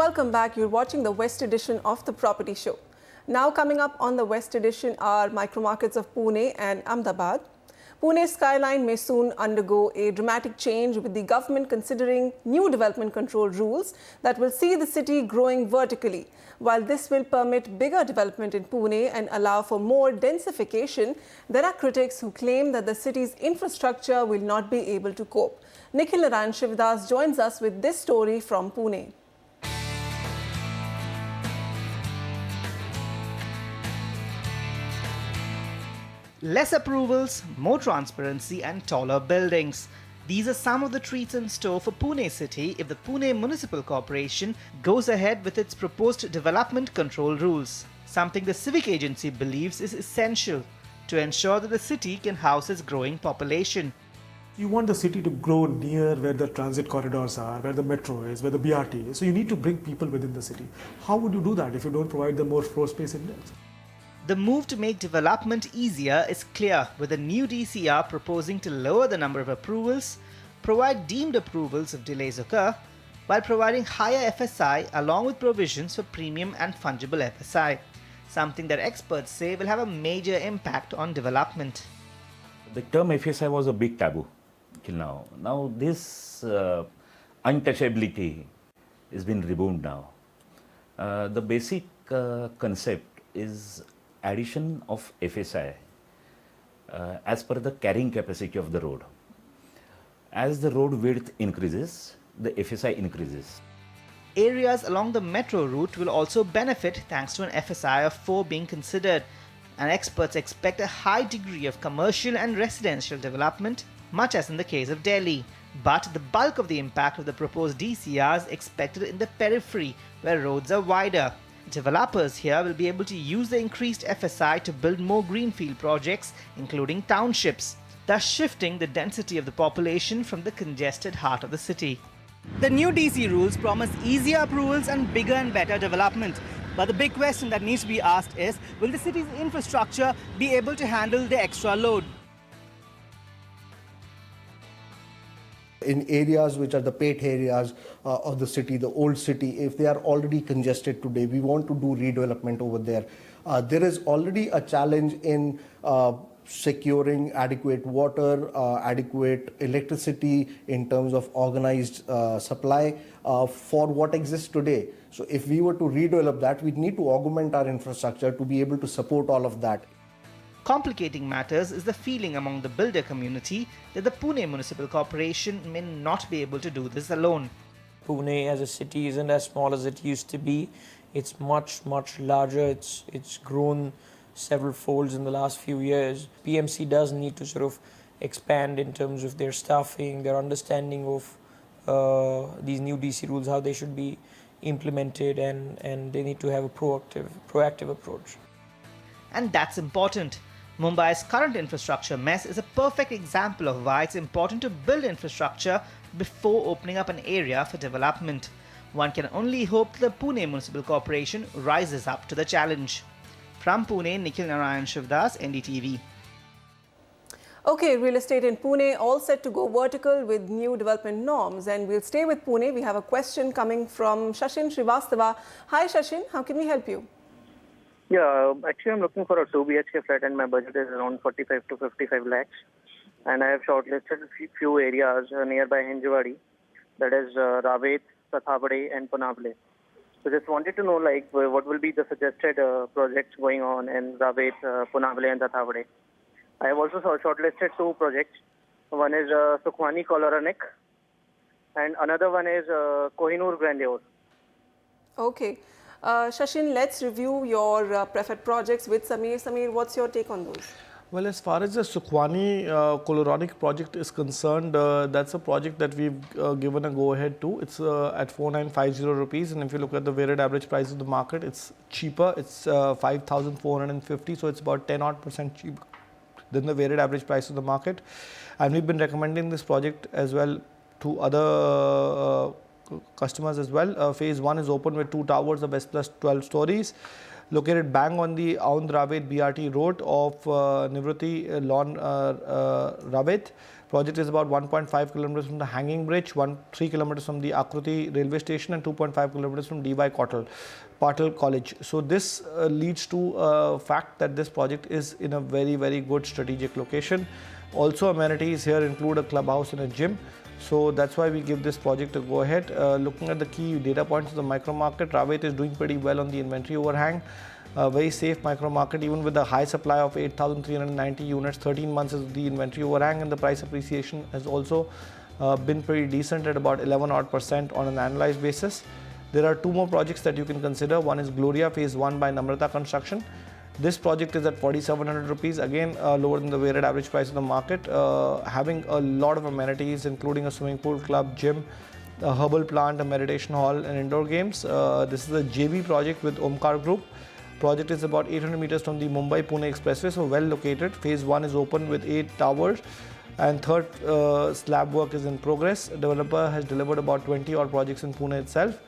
Welcome back. You're watching the West edition of the Property Show. Now coming up on the West edition are micro markets of Pune and Ahmedabad. Pune's skyline may soon undergo a dramatic change, with the government considering new development control rules that will see the city growing vertically. While this will permit bigger development in Pune and allow for more densification, there are critics who claim that the city's infrastructure will not be able to cope. Nikhil Shivadas joins us with this story from Pune. Less approvals, more transparency and taller buildings. These are some of the treats in store for Pune city if the Pune Municipal Corporation goes ahead with its proposed development control rules, something the civic agency believes is essential to ensure that the city can house its growing population. You want the city to grow near where the transit corridors are, where the metro is, where the BRT is. So you need to bring people within the city. How would you do that if you don't provide them more floor space index? The move to make development easier is clear, with the new DCR proposing to lower the number of approvals, provide deemed approvals if delays occur, while providing higher FSI along with provisions for premium and fungible FSI, something that experts say will have a major impact on development. The term FSI was a big taboo till now. Now this untouchability has been removed now. The basic concept is addition of FSI as per the carrying capacity of the road. As the road width increases, the FSI increases. Areas along the metro route will also benefit thanks to an FSI of 4 being considered, and experts expect a high degree of commercial and residential development, much as in the case of Delhi. But the bulk of the impact of the proposed DCR is expected in the periphery, where roads are wider. Developers here will be able to use the increased FSI to build more greenfield projects, including townships, thus shifting the density of the population from the congested heart of the city. The new DC rules promise easier approvals and bigger and better development. But the big question that needs to be asked is, will the city's infrastructure be able to handle the extra load? In areas which are the pet areas of the city, the old city, if they are already congested today, we want to do redevelopment over there. There is already a challenge in securing adequate water, adequate electricity in terms of organized supply for what exists today. So if we were to redevelop that, we need to augment our infrastructure to be able to support all of that. Complicating matters is the feeling among the builder community that the Pune Municipal Corporation may not be able to do this alone. Pune as a city isn't as small as it used to be. It's much larger. It's grown several folds in the last few years. PMC does need to sort of expand in terms of their staffing, their understanding of these new DC rules, how they should be implemented, and they need to have a proactive approach. And that's important. Mumbai's current infrastructure mess is a perfect example of why it's important to build infrastructure before opening up an area for development. One can only hope the Pune Municipal Corporation rises up to the challenge. From Pune, Nikhil Shivadas, NDTV. Okay, real estate in Pune all set to go vertical with new development norms. And we'll stay with Pune. We have a question coming from Shashin Srivastava. Hi Shashin, how can we help you? Yeah, actually I'm looking for a 2 BHK flat and my budget is around 45 to 55 lakhs. And I have shortlisted a few areas nearby Hinjawadi, that is Ravet, Tathavade and Punable. So just wanted to know what will be the suggested projects going on in Ravet, Punable and Tathavade. I have also shortlisted 2 projects. One is Sukhmani Coloranic and another one is Kohinoor Grandeur. Okay. Shashin, let's review your preferred projects with Samir. Samir, what's your take on those? Well, as far as the Sukhmani Coloranic project is concerned, that's a project that we've given a go-ahead to. It's at 4950 rupees, and if you look at the weighted average price of the market, it's cheaper. It's 5450, so it's about 10% cheaper than the weighted average price of the market. And we've been recommending this project as well to other customers as well. Phase 1 is open with 2 towers of S plus 12 stories, located bang on the Aund Ravet BRT road of Nivruti Lawn Ravet, Project is about 1.5 kilometers from the hanging bridge, 3 kilometers from the Akruti railway station, and 2.5 kilometers from DY Patil College. So this leads to fact that this project is in a very, very good strategic location. Also, amenities here include a clubhouse and a gym. So that's why we give this project a go ahead. Looking at the key data points of the micro market, Ravet is doing pretty well on the inventory overhang. Very safe micro market, even with a high supply of 8,390 units, 13 months is the inventory overhang, and the price appreciation has also been pretty decent at about 11% on an annualized basis. There are two more projects that you can consider. One is Gloria Phase 1 by Namrata Construction. This project is at 4,700 rupees, again lower than the weighted average price of the market, having a lot of amenities including a swimming pool, club, gym, a herbal plant, a meditation hall and indoor games. This is a JV project with Omkar Group. Project is about 800 meters from the Mumbai-Pune expressway, so well located. Phase 1 is open with 8 towers and third slab work is in progress. Developer has delivered about 20 odd projects in Pune itself.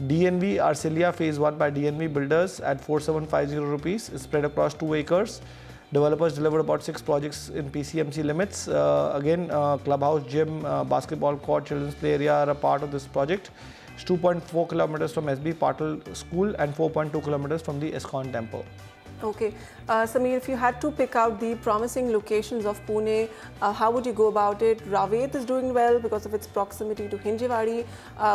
DNV Arcelia Phase 1 by DNV Builders at 4,750 rupees is spread across 2 acres. Developers delivered about 6 projects in PCMC limits. Again, clubhouse, gym, basketball court, children's play area are a part of this project. It's 2.4 kilometers from SB Patil School and 4.2 kilometers from the ISKCON temple. Okay. Samir, if you had to pick out the promising locations of Pune, how would you go about it? Ravet is doing well because of its proximity to Hinjewadi.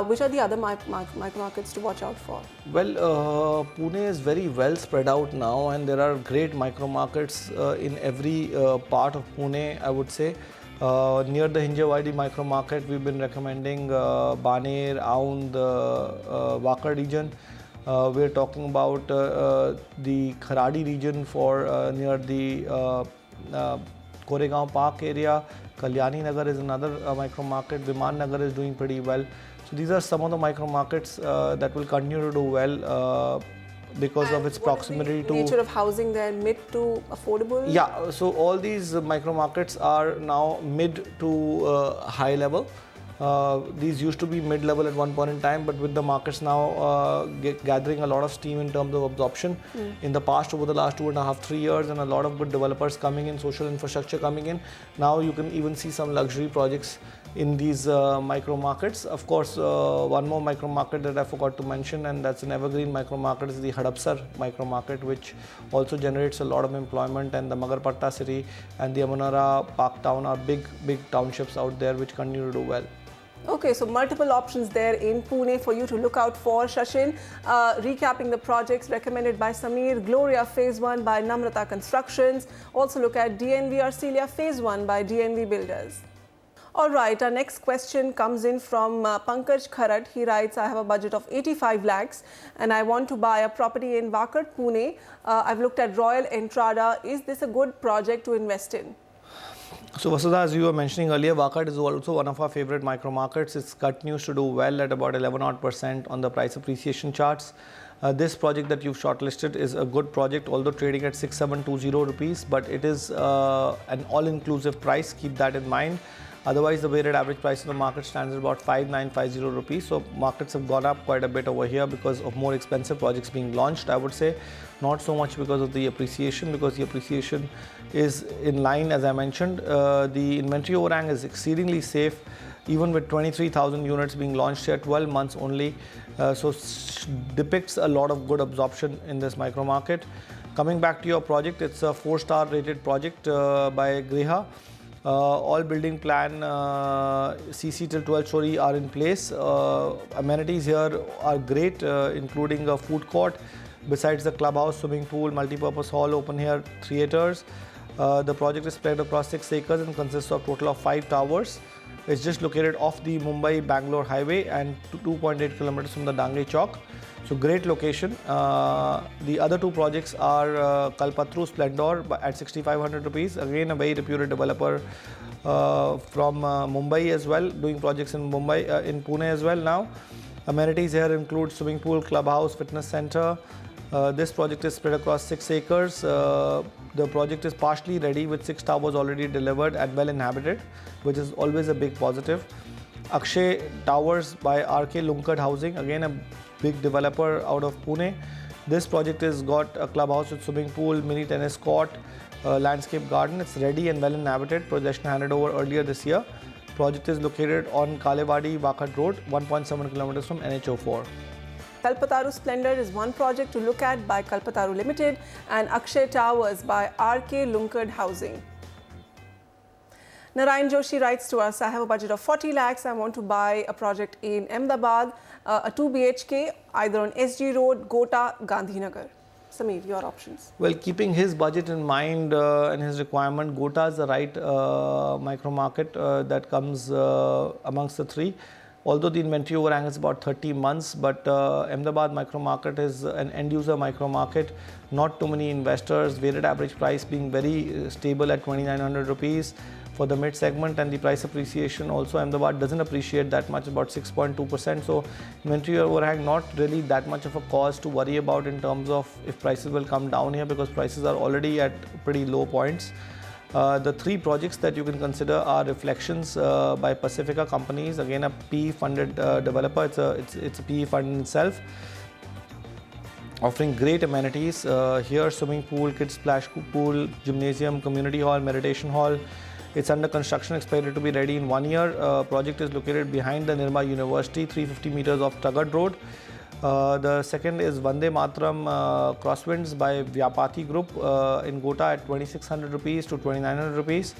Which are the other micro markets to watch out for? Well, Pune is very well spread out now, and there are great micro markets in every part of Pune, I would say. Near the Hinjewadi micro market, we've been recommending Baner, Aund, Wakad region. We're talking about the Kharadi region for near the Koregaon Park area. Kalyani Nagar is another micro market. Viman Nagar is doing pretty well. So these are some of the micro markets that will continue to do well because of its proximity to nature of housing there, mid to affordable. Yeah, so all these micro markets are now mid to high level. These used to be mid-level at one point in time, but with the markets now gathering a lot of steam in terms of absorption in the past, over the last 2.5 to 3 years, and a lot of good developers coming in, social infrastructure coming in. Now you can even see some luxury projects in these micro markets. Of course, one more micro market that I forgot to mention, and that's an evergreen micro market, is the Hadapsar micro market, which also generates a lot of employment, and the Magarpatta city and the Amunara Park town are big townships out there which continue to do well. Okay, so multiple options there in Pune for you to look out for. Shashin, recapping the projects recommended by Samir: Gloria Phase 1 by Namrata Constructions. Also look at DNV Arcelia Phase 1 by DNV Builders. All right, our next question comes in from Pankaj Kharat. He writes, I have a budget of 85 lakhs and I want to buy a property in Wakad, Pune. I've looked at Royal Entrada. Is this a good project to invest in? So Vasudha, as you were mentioning earlier, Wakad is also one of our favorite micro markets. It continues to do well at about 11% on the price appreciation charts. This project that you've shortlisted is a good project, although trading at 6720 rupees, but it is an all-inclusive price. Keep that in mind. Otherwise, the weighted average price in the market stands at about 5950 rupees. So markets have gone up quite a bit over here because of more expensive projects being launched, I would say. Not so much because of the appreciation, because the appreciation is in line, as I mentioned. The inventory overhang is exceedingly safe, even with 23,000 units being launched here, 12 months only. So depicts a lot of good absorption in this micro market. Coming back to your project, it's a 4-star rated project by Griha. All building plan, CC till 12th story are in place. Amenities here are great, including a food court. Besides the clubhouse, swimming pool, multi-purpose hall, open-air theatres. The project is spread across 6 acres and consists of a total of 5 towers. It's just located off the Mumbai-Bangalore highway and 2.8 kilometers from the Dange Chowk. So great location. The other 2 projects are Kalpatru Splendor at 6,500 rupees. Again, a very reputed developer from Mumbai as well, doing projects in Mumbai, in Pune as well now. Amenities here include swimming pool, clubhouse, fitness center. This project is spread across 6 acres. The project is partially ready with 6 towers already delivered and well inhabited, which is always a big positive. Akshay Towers by RK Lunkad Housing, again a big developer out of Pune. This project has got a clubhouse with swimming pool, mini tennis court, landscape garden. It's ready and well inhabited. Possession handed over earlier this year. Project is located on Kalewadi Wakad Road, 1.7 kilometers from NH04. Kalpataru Splendor is one project to look at by Kalpataru Limited, and Akshay Towers by RK Lunkard Housing. Narayan Joshi writes to us, I have a budget of 40 lakhs. I want to buy a project in Ahmedabad, a 2 BHK, either on SG Road, Gota, Gandhinagar. Sameer, your options. Well, keeping his budget in mind and his requirement, Gota is the right micro market that comes amongst the three. Although the inventory overhang is about 30 months, but Ahmedabad micro market is an end user micro market. Not too many investors, weighted average price being very stable at 2,900 rupees for the mid segment, and the price appreciation also Ahmedabad doesn't appreciate that much, about 6.2%. So inventory overhang not really that much of a cause to worry about in terms of if prices will come down here, because prices are already at pretty low points. The three projects that you can consider are Reflections by Pacifica Companies, again a PE funded developer. It's a PE fund in itself, offering great amenities here: swimming pool, kids splash pool, gymnasium, community hall, meditation hall. It's under construction, expected to be ready in 1 year. Project is located behind the Nirma University, 350 meters off Tagad Road. The second is Vande Matram Crosswinds by Vyapati Group in Gota at 2,600 rupees to 2,900 rupees.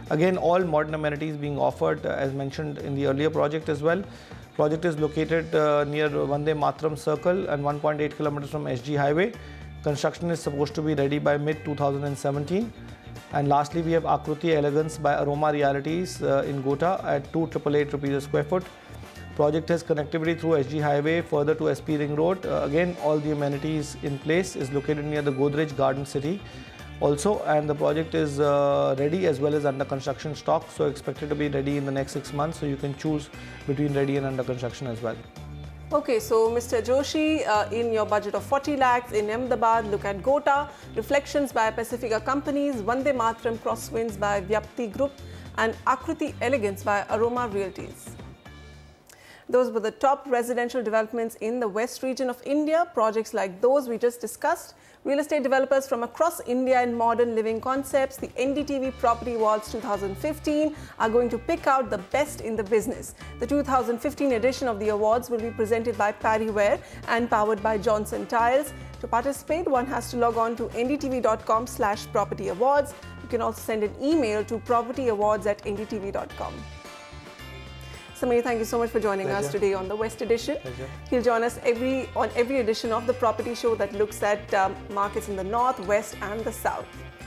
Again, all modern amenities being offered as mentioned in the earlier project as well. Project is located near Vande Matram Circle and 1.8 kilometers from SG Highway. Construction is supposed to be ready by mid-2017. And lastly, we have Akruti Elegance by Aroma Realities in Gota at 2,888 rupees a square foot. Project has connectivity through SG Highway further to SP Ring Road. Again, all the amenities in place. Is located near the Godrej Garden City also, and the project is ready as well as under construction stock, so expected to be ready in the next 6 months, so you can choose between ready and under construction as well. Okay, so Mr. Joshi, in your budget of 40 lakhs in Ahmedabad, look at Gota, Reflections by Pacifica Companies, Vande Matram Crosswinds by Vyapati Group, and Akruti Elegance by Aroma Realties. Those were the top residential developments in the West region of India. Projects like those we just discussed. Real estate developers from across India in modern living concepts, the NDTV Property Awards 2015, are going to pick out the best in the business. The 2015 edition of the awards will be presented by Parryware and powered by Johnson Tiles. To participate, one has to log on to ndtv.com/propertyawards. You can also send an email to propertyawards@ndtv.com. Sameer, thank you so much for joining us today on the West Edition. Pleasure. He'll join us on every edition of the Property Show that looks at markets in the North, West and the South.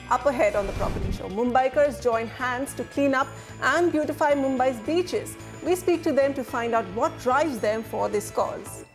Up ahead on the Property Show, Mumbaikars join hands to clean up and beautify Mumbai's beaches. We speak to them to find out what drives them for this cause.